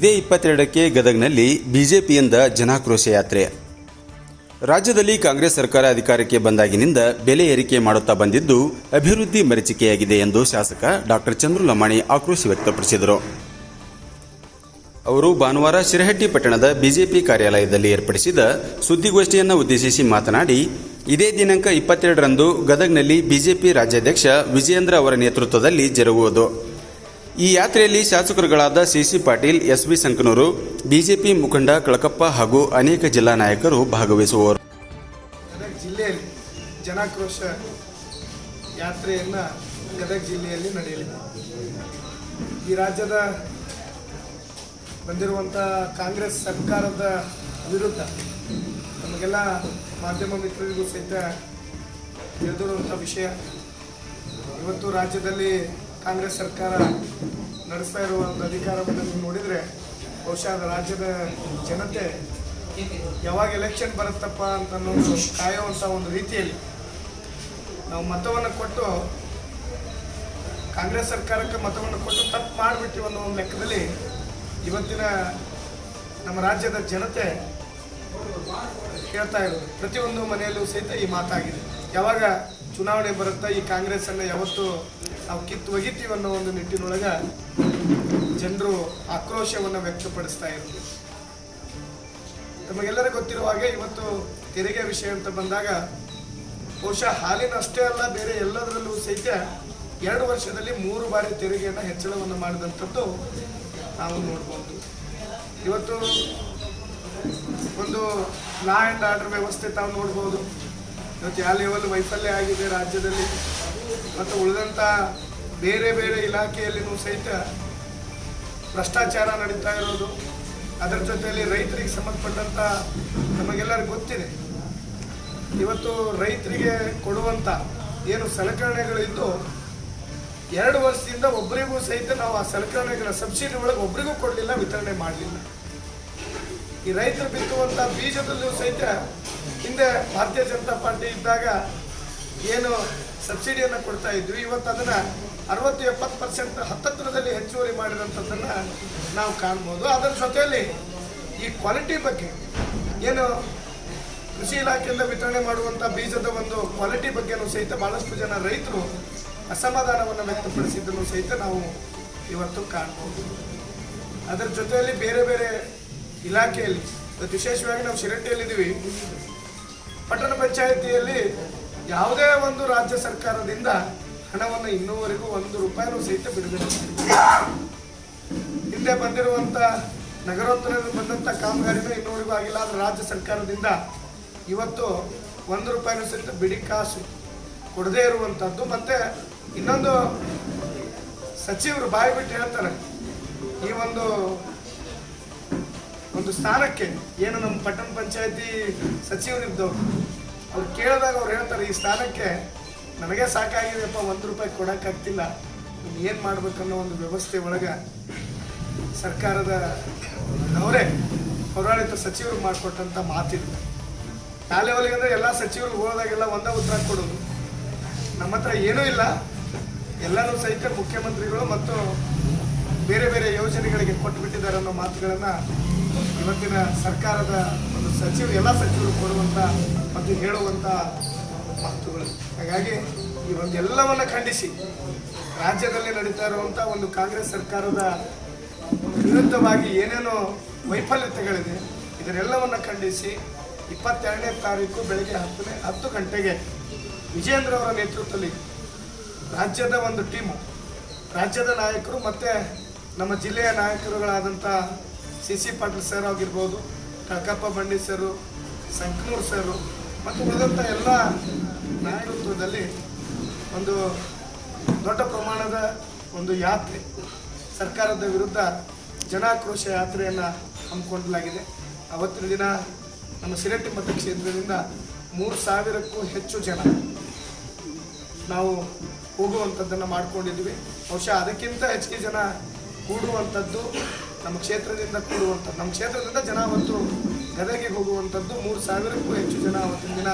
ಇದೇ 22ಕ್ಕೆ ಗದಗನಲ್ಲಿ ಬಿಜೆಪಿಯಿಂದ ಜನಾಕ್ರೋಶ ಯಾತ್ರೆ. ರಾಜ್ಯದಲ್ಲಿ ಕಾಂಗ್ರೆಸ್ ಸರ್ಕಾರ ಅಧಿಕಾರಕ್ಕೆ ಬಂದಾಗಿನಿಂದ ಬೆಲೆ ಏರಿಕೆ ಮಾಡುತ್ತಾ ಬಂದಿದ್ದು ಅಭಿವೃದ್ಧಿ ಮರೀಚಿಕೆಯಾಗಿದೆ ಎಂದು ಶಾಸಕ ಡಾಕ್ಟರ್ ಚಂದ್ರು ಲಮಾಣಿ ಆಕ್ರೋಶ ವ್ಯಕ್ತಪಡಿಸಿದರು. ಅವರು ಭಾನುವಾರ ಶಿರಹಟ್ಟಿ ಪಟ್ಟಣದ ಬಿಜೆಪಿ ಕಾರ್ಯಾಲಯದಲ್ಲಿ ಏರ್ಪಡಿಸಿದ ಸುದ್ದಿಗೋಷ್ಠಿಯನ್ನು ಉದ್ದೇಶಿಸಿ ಮಾತನಾಡಿ, ಇದೇ ದಿನಾಂಕ 22ರಂದು ಗದಗನಲ್ಲಿ ಬಿಜೆಪಿ ರಾಜ್ಯಾಧ್ಯಕ್ಷ ವಿಜಯೇಂದ್ರ ಅವರ ನೇತೃತ್ವದಲ್ಲಿ ಜರುಗುವುದು. ಈ ಯಾತ್ರೆಯಲ್ಲಿ ಶಾಸಕರುಗಳಾದ C C Patil, S B Sankanur, BJP ಮುಖಂಡ ಕಳಕಪ್ಪ ಹಾಗೂ ಅನೇಕ ಜಿಲ್ಲಾ ನಾಯಕರು ಭಾಗವಹಿಸುವರು. ಗದಗ ಜಿಲ್ಲೆಯಲ್ಲಿ ಜನಾಕ್ರೋಶ ಯಾತ್ರೆಯನ್ನು ಗದಗ ಜಿಲ್ಲೆಯಲ್ಲಿ ನಡೆಯಲಿದೆ. ಈ ರಾಜ್ಯದ ಬಂದಿರುವಂಥ ಕಾಂಗ್ರೆಸ್ ಸರ್ಕಾರದ ವಿರುದ್ಧ ನಮಗೆಲ್ಲ ಮಾಧ್ಯಮ ಮಿತ್ರರಿಗೂ ಸಹಿತ ತಿಳಿದಿರುವಂಥ ವಿಷಯ. ಇವತ್ತು ರಾಜ್ಯದಲ್ಲಿ ಕಾಂಗ್ರೆಸ್ ಸರ್ಕಾರ ನಡೆಸ್ತಾ ಇರುವ ಒಂದು ಅಧಿಕಾರವನ್ನು ನೀವು ನೋಡಿದರೆ ಬಹುಶಃ ರಾಜ್ಯದ ಜನತೆ ಯಾವಾಗ ಎಲೆಕ್ಷನ್ ಬರುತ್ತಪ್ಪ ಅಂತ ಕಾಯುವಂಥ ಒಂದು ರೀತಿಯಲ್ಲಿ ನಾವು ಮತವನ್ನು ಕೊಟ್ಟು ಕಾಂಗ್ರೆಸ್ ಸರ್ಕಾರಕ್ಕೆ ಮತವನ್ನು ಕೊಟ್ಟು ತಪ್ಪು ಮಾಡಿಬಿಟ್ಟಿವಿ ಅನ್ನೋ ಒಂದು ಲೆಕ್ಕದಲ್ಲಿ ಇವತ್ತಿನ ನಮ್ಮ ರಾಜ್ಯದ ಜನತೆ ಹೇಳ್ತಾ ಇರೋದು. ಪ್ರತಿಯೊಂದು ಮನೆಯಲ್ಲೂ ಸಹಿತ ಈ ಮಾತಾಗಿದೆ. ಯಾವಾಗ ಚುನಾವಣೆ ಬರುತ್ತಾ ಈ ಕಾಂಗ್ರೆಸ್ಸನ್ನು ಯಾವತ್ತು ನಾವು ಕಿತ್ತು ಒಗಿತೀವಿ ಅನ್ನೋ ಒಂದು ನಿಟ್ಟಿನೊಳಗೆ ಜನರು ಆಕ್ರೋಶವನ್ನು ವ್ಯಕ್ತಪಡಿಸ್ತಾ ಇರೋದು. ನಮಗೆಲ್ಲರಿಗೂ ಗೊತ್ತಿರುವ ಹಾಗೆ ಇವತ್ತು ತೆರಿಗೆ ವಿಷಯ ಅಂತ ಬಂದಾಗ ಬಹುಶಃ ಹಾಲಿನ ಅಷ್ಟೇ ಅಲ್ಲ, ಬೇರೆ ಎಲ್ಲದರಲ್ಲೂ ಸಹಿತ 2 ವರ್ಷದಲ್ಲಿ 3 ಬಾರಿ ತೆರಿಗೆಯನ್ನು ಹೆಚ್ಚಳವನ್ನು ಮಾಡಿದಂಥದ್ದು ನಾವು ನೋಡ್ಬೋದು. ಇವತ್ತು ಒಂದು ಲಾ ಆ್ಯಂಡ್ ಆರ್ಡರ್ ವ್ಯವಸ್ಥೆ ತಾವು ನೋಡ್ಬೋದು. ಇವತ್ತು ಯಾವ ಲೆವೆಲ್ ವೈಫಲ್ಯ ಆಗಿದೆ ರಾಜ್ಯದಲ್ಲಿ ಮತ್ತು ಉಳಿದಂಥ ಬೇರೆ ಬೇರೆ ಇಲಾಖೆಯಲ್ಲಿನೂ ಸಹಿತ ಭ್ರಷ್ಟಾಚಾರ ನಡೀತಾ ಇರೋದು. ಅದರ ಜೊತೆಯಲ್ಲಿ ರೈತರಿಗೆ ಸಂಬಂಧಪಟ್ಟಂಥ ನಮಗೆಲ್ಲರಿಗೂ ಗೊತ್ತಿದೆ. ಇವತ್ತು ರೈತರಿಗೆ ಕೊಡುವಂಥ ಏನು ಸಲಕರಣೆಗಳಿದ್ದು 2 ವರ್ಷದಿಂದ ಒಬ್ಬರಿಗೂ ಸಹಿತ ನಾವು ಆ ಸಲಕರಣೆಗಳ ಸಬ್ಸಿಡಿ ಒಳಗೆ ಒಬ್ಬರಿಗೂ ಕೊಡಲಿಲ್ಲ, ವಿತರಣೆ ಮಾಡಲಿಲ್ಲ. ಈ ರೈತರು ಬಿತ್ತುವಂಥ ಬೀಜದಲ್ಲೂ ಸಹಿತ ಹಿಂದೆ ಭಾರತೀಯ ಜನತಾ ಪಾರ್ಟಿ ಇದ್ದಾಗ ಏನು ಸಬ್ಸಿಡಿಯನ್ನು ಕೊಡ್ತಾ ಇದ್ವಿ, ಇವತ್ತು ಅದನ್ನು 60-70% ಹತ್ತತ್ರದಲ್ಲಿ ಹೆಚ್ಚುವರಿ ಮಾಡಿದಂಥದ್ದನ್ನು ನಾವು ಕಾಣ್ಬೋದು. ಅದರ ಜೊತೆಯಲ್ಲಿ ಈ ಕ್ವಾಲಿಟಿ ಬಗ್ಗೆ ಏನು ಕೃಷಿ ಇಲಾಖೆಯಿಂದ ವಿತರಣೆ ಮಾಡುವಂಥ ಬೀಜದ ಒಂದು ಕ್ವಾಲಿಟಿ ಬಗ್ಗೆನೂ ಸಹಿತ ಭಾಳಷ್ಟು ಜನ ರೈತರು ಅಸಮಾಧಾನವನ್ನು ವ್ಯಕ್ತಪಡಿಸಿದ್ದನ್ನು ಸಹಿತ ನಾವು ಇವತ್ತು ಕಾಣ್ಬೋದು. ಅದರ ಜೊತೆಯಲ್ಲಿ ಬೇರೆ ಬೇರೆ ಇಲಾಖೆಯಲ್ಲಿ ವಿಶೇಷವಾಗಿ ನಾವು ಶಿರಟ್ಟಿಯಲ್ಲಿದ್ದೀವಿ. ಪಟ್ಟಣ ಪಂಚಾಯಿತಿಯಲ್ಲಿ ಯಾವುದೇ ಒಂದು ರಾಜ್ಯ ಸರ್ಕಾರದಿಂದ ಹಣವನ್ನು ಇನ್ನೂವರೆಗೂ 1 ರೂಪಾಯಿನೂ ಸಹಿತ ಬಿಡುಗಡೆ ಮಾಡಿಲ್ಲ. ಹಿಂದೆ ಬಂದಿರುವಂಥ ನಗರೋತ್ತರದಲ್ಲಿ ಬಂದಂಥ ಕಾಮಗಾರಿನೂ ಇನ್ನೂವರೆಗೂ ಆಗಿಲ್ಲ. ಆದರೆ ರಾಜ್ಯ ಸರ್ಕಾರದಿಂದ ಇವತ್ತು 1 ರೂಪಾಯಿನೂ ಸಹಿತ ಬಿಡಿ ಕಾಸು ಕೊಡದೇ ಇರುವಂಥದ್ದು. ಮತ್ತು ಇನ್ನೊಂದು ಸಚಿವರು ಬಾಯಿ ಬಿಟ್ಟು ಹೇಳ್ತಾರೆ, ಈ ಒಂದು ಸ್ಥಾನಕ್ಕೆ ಏನು ನಮ್ಮ ಪಟ್ಟಣ ಪಂಚಾಯತಿ ಸಚಿವರಿದ್ದವರು ಅವ್ರು ಕೇಳಿದಾಗ ಅವ್ರು ಹೇಳ್ತಾರೆ, ಈ ಸ್ಥಾನಕ್ಕೆ ನನಗೆ ಸಾಕಾಗಿದೆಯಪ್ಪ, 1 ರೂಪಾಯಿ ಕೊಡೋಕ್ಕಾಗ್ತಿಲ್ಲ, ಏನು ಮಾಡ್ಬೇಕನ್ನೋ ಒಂದು ವ್ಯವಸ್ಥೆ ಒಳಗೆ ಸರ್ಕಾರದ ಅವರೇ ಪೌರಾಡಳಿತ ಸಚಿವರು ಮಾಡಿಕೊಟ್ಟಂಥ ಮಾತಿದೆ. ಆ ಲೆವೆಲ್ಗೆ ಅಂದರೆ ಎಲ್ಲ ಸಚಿವರು ಹೋದಾಗೆಲ್ಲ ಒಂದೇ ಉತ್ತರ ಕೊಡೋದು. ನಮ್ಮ ಹತ್ರ ಏನೂ ಇಲ್ಲ, ಎಲ್ಲನೂ ಸಹಿತ ಮುಖ್ಯಮಂತ್ರಿಗಳು ಮತ್ತು ಬೇರೆ ಬೇರೆ ಯೋಜನೆಗಳಿಗೆ ಕೊಟ್ಟುಬಿಟ್ಟಿದ್ದಾರೆ ಅನ್ನೋ ಮಾತುಗಳನ್ನು ಇವತ್ತಿನ ಸರ್ಕಾರದ ಒಂದು ಎಲ್ಲ ಸಚಿವರು ಕೊಡುವಂಥ ಮತ್ತು ಹೇಳುವಂಥ ಮಾತುಗಳು. ಹಾಗಾಗಿ ಈ ಒಂದು ಎಲ್ಲವನ್ನು ಖಂಡಿಸಿ ರಾಜ್ಯದಲ್ಲಿ ನಡೀತಾ ಇರುವಂಥ ಒಂದು ಕಾಂಗ್ರೆಸ್ ಸರ್ಕಾರದ ವಿರುದ್ಧವಾಗಿ ಏನೇನೋ ವೈಫಲ್ಯತೆಗಳಿದೆ, ಇದನ್ನೆಲ್ಲವನ್ನು ಖಂಡಿಸಿ 22ನೇ ತಾರೀಕು ಬೆಳಗ್ಗೆ 10 ಗಂಟೆಗೆ ವಿಜಯೇಂದ್ರ ಅವರ ನೇತೃತ್ವದಲ್ಲಿ ರಾಜ್ಯದ ಒಂದು ಟೀಮು, ರಾಜ್ಯದ ನಾಯಕರು ಮತ್ತು ನಮ್ಮ ಜಿಲ್ಲೆಯ ನಾಯಕರುಗಳಾದಂಥ ಸಿಸಿ ಪಾಟೀಲ್ ಸರ್ ಆಗಿರ್ಬೋದು, ಕಳಕಪ್ಪ ಬಂಡಿ ಸರು, ಸಂಕನೂರು ಸರು ಮತ್ತು ಉಳಿದಂಥ ಎಲ್ಲ ನಾಯಕತ್ವದಲ್ಲಿ ಒಂದು ದೊಡ್ಡ ಪ್ರಮಾಣದ ಒಂದು ಯಾತ್ರೆ, ಸರ್ಕಾರದ ವಿರುದ್ಧ ಜನಾಕ್ರೋಶ ಯಾತ್ರೆಯನ್ನು ಹಮ್ಮಿಕೊಳ್ಳಲಾಗಿದೆ. ಅವತ್ತಿನ ದಿನ ನಮ್ಮ ಶಿರಟ್ಟಿ ಮತಕ್ಷೇತ್ರದಿಂದ 3000ಕ್ಕೂ ಹೆಚ್ಚು ಜನ ನಾವು ಹೋಗುವಂಥದ್ದನ್ನು ಮಾಡ್ಕೊಂಡಿದ್ವಿ. ಬಹುಶಃ ಅದಕ್ಕಿಂತ ಹೆಚ್ಚಿಗೆ ಜನ ಕೂಡುವಂಥದ್ದು ನಮ್ಮ ಕ್ಷೇತ್ರದಿಂದ ನಮ್ಮ ಕ್ಷೇತ್ರದಿಂದ ಜನ ಅವತ್ತು ಗದಗಿಗೆ ಹೋಗುವಂಥದ್ದು 3000ಕ್ಕೂ ಹೆಚ್ಚು ಜನ ಅವತ್ತಿನ ದಿನ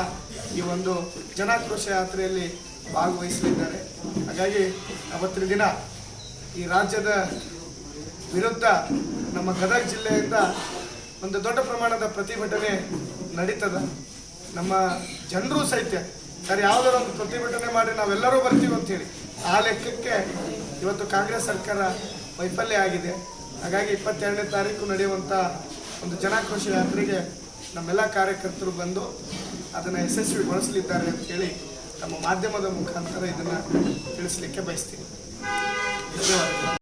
ಈ ಒಂದು ಜನಾಕ್ರೋಶ ಯಾತ್ರೆಯಲ್ಲಿ ಭಾಗವಹಿಸಲಿದ್ದಾರೆ. ಹಾಗಾಗಿ ಅವತ್ತಿನ ದಿನ ಈ ರಾಜ್ಯದ ವಿರುದ್ಧ ನಮ್ಮ ಗದಗ ಜಿಲ್ಲೆಯಿಂದ ಒಂದು ದೊಡ್ಡ ಪ್ರಮಾಣದ ಪ್ರತಿಭಟನೆ ನಡೀತದ. ನಮ್ಮ ಜನರು ಸಹಿತ ಸರ್ ಯಾವುದಾದ್ರು ಒಂದು ಪ್ರತಿಭಟನೆ ಮಾಡಿ ನಾವೆಲ್ಲರೂ ಬರ್ತೀವಿ ಅಂತೇಳಿ ಆ ಲೆಕ್ಕಕ್ಕೆ ಇವತ್ತು ಕಾಂಗ್ರೆಸ್ ಸರ್ಕಾರ ವೈಫಲ್ಯ ಆಗಿದೆ. ಹಾಗಾಗಿ 22ನೇ ತಾರೀಕು ನಡೆಯುವಂಥ ಒಂದು ಜನಾಕ್ರೋಶ ಯಾತ್ರೆಗೆ ನಮ್ಮೆಲ್ಲ ಕಾರ್ಯಕರ್ತರು ಬಂದು ಅದನ್ನು ಯಶಸ್ವಿಗೊಳಿಸಲಿದ್ದಾರೆ ಅಂತ ಹೇಳಿ ನಮ್ಮ ಮಾಧ್ಯಮದ ಮುಖಾಂತರ ಇದನ್ನು ತಿಳಿಸಲಿಕ್ಕೆ ಬಯಸ್ತೀನಿ. ಧನ್ಯವಾದ.